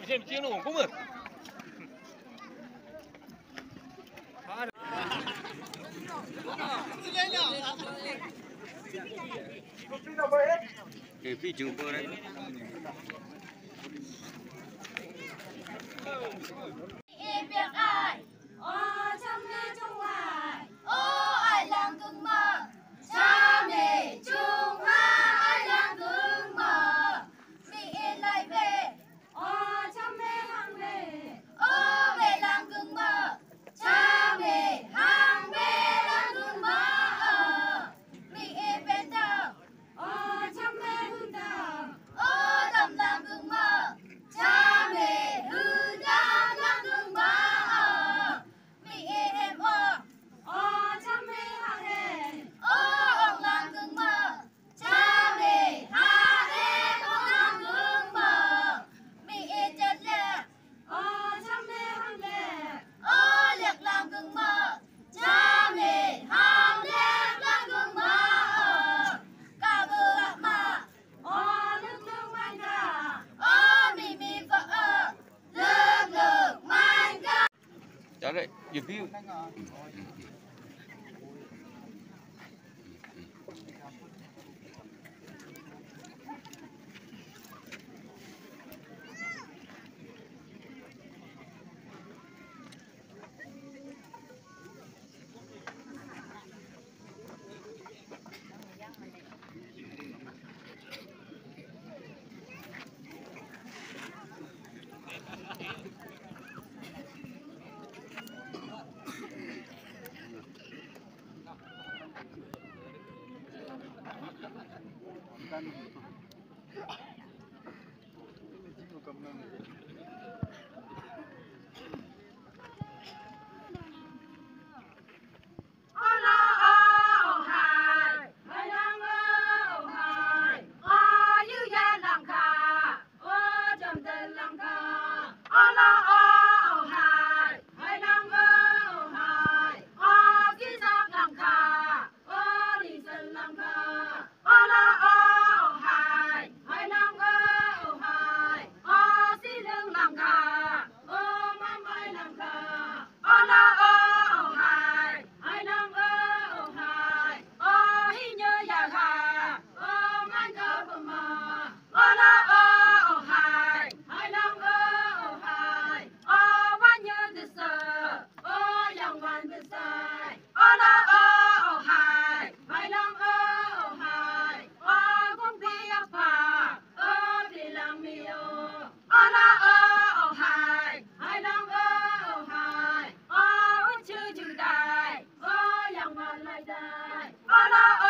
Xem chiếc nó cũng mượt. Cái phi trừ bơ đấy. Em biết ai? Trong mê trong ngoài. Ai làm cưng mơ. Cha mẹ Trung Hoa ai làm cưng mơ. Mẹ em lại về. Trong mê hàng về. Về làm cưng mơ. Cha mẹ hàng về làm cưng mơ. Mẹ em bên đâu? Trong mê hương đào. Làm cưng mơ. Cha mẹ hư đam làm cưng mơ. Mẹ em cha mẹ hàng em. Ông làm cưng mơ. Cha mẹ hàng em ông làm cưng mơ. Mẹ em chết lẹ. Cha mẹ hàng lẹ. Liệt làm cưng mơ. Cha mẹ hàng lẹ làm cưng mơ. Cả bữa mà. Nước nước man cả. Mì vợ. Nước nước man cả. Đó đấy, dừng tiêu. Oh,